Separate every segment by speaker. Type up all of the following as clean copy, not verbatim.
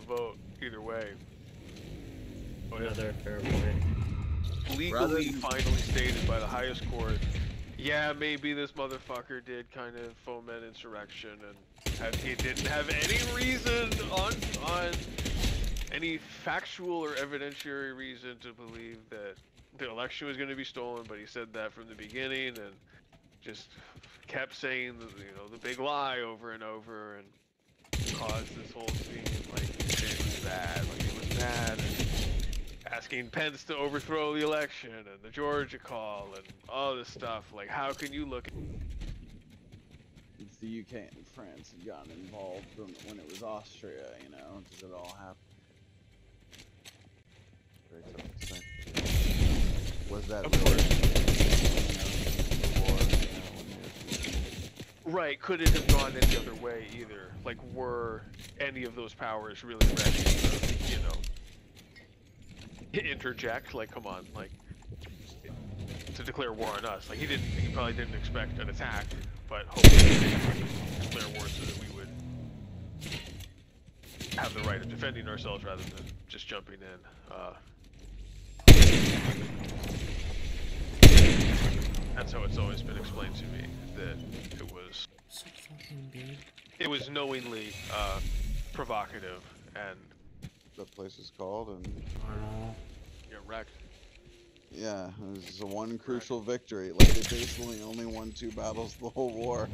Speaker 1: vote either way.
Speaker 2: Another fair point.
Speaker 1: Legally finally stated by the highest court, yeah, maybe this motherfucker did kind of foment insurrection, and he didn't have any reason on any factual or evidentiary reason to believe that the election was going to be stolen, but he said that from the beginning and just kept saying the big lie over and over, and caused this whole scene. Like, it was bad, like it was bad, and asking Pence to overthrow the election and the Georgia call and all this stuff. Like, how can you look at
Speaker 3: It's the UK and France had gotten involved when it was Austria, you know? Does it all happen? Very tough to say. Was that
Speaker 1: right? Could it have gone any other way either? Like, were any of those powers really ready to, interject? Like, come on, like, to declare war on us? Like, he probably didn't expect an attack, but hopefully they would declare war so that we would have the right of defending ourselves rather than just jumping in. That's how it's always been explained to me, that it was knowingly provocative, and
Speaker 3: that place is called, and
Speaker 1: you're wrecked.
Speaker 3: Yeah, it was a one crucial victory. Like, they basically only won 2 battles the whole war.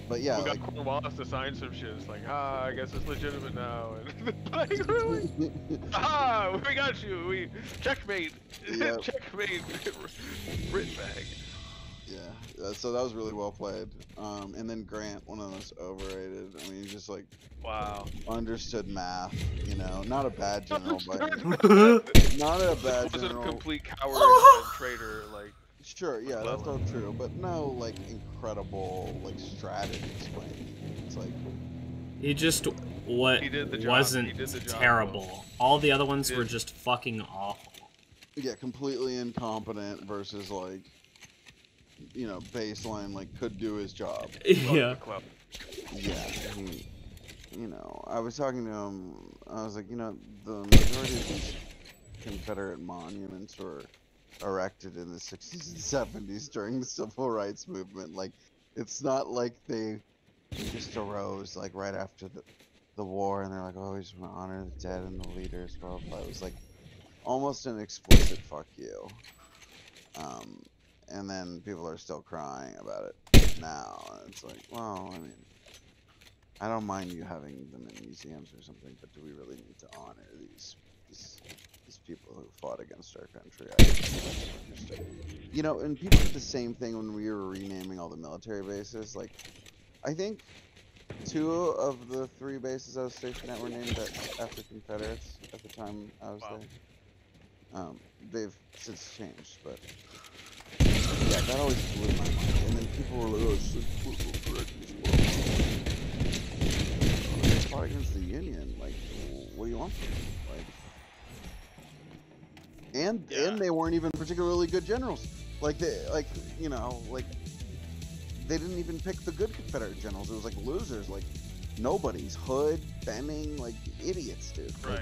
Speaker 3: But yeah,
Speaker 1: we got
Speaker 3: like,
Speaker 1: Cornwallis to sign some shit. It's like, I guess it's legitimate now. And like, really? We got you. We checkmate.
Speaker 3: Yep.
Speaker 1: Checkmate. Brit bag.
Speaker 3: Yeah, so that was really well played. And then Grant, one of the most overrated. I mean, he just like,
Speaker 1: wow,
Speaker 3: understood math. You know, not a bad general, but not a bad
Speaker 1: wasn't
Speaker 3: general.
Speaker 1: a complete coward and traitor, like.
Speaker 3: Sure, yeah, that's all true, but no, like, incredible, like, strategy explaining. It's like,
Speaker 2: he just wasn't terrible. All the other ones were just fucking awful.
Speaker 3: Yeah, completely incompetent versus, like, baseline, like, could do his job.
Speaker 2: Yeah.
Speaker 3: Yeah, I was talking to him, I was like, the majority of these Confederate monuments were erected in the 60s and 70s during the civil rights movement. Like, it's not like they just arose like right after the war and they're like, oh, we just want to honor the dead and the leaders, blah, blah, blah. It was like almost an explicit fuck you. And then people are still crying about it now. It's like, well, I mean, I don't mind you having them in museums or something, but do we really need to honor these people who fought against our country? I don't understand. And people did the same thing when we were renaming all the military bases. Like, I think 2 of the 3 bases I was stationed at were named after Confederates at the time I was there. They've since changed, but yeah, that always blew my mind. And then people were like, oh, it's just political correctness. They fought against the Union. Like, what do you want from them? Like, and they weren't even particularly good generals. Like, they didn't even pick the good Confederate generals. It was like losers, like nobodies. Hood, Benning, like idiots, dude.
Speaker 1: Right.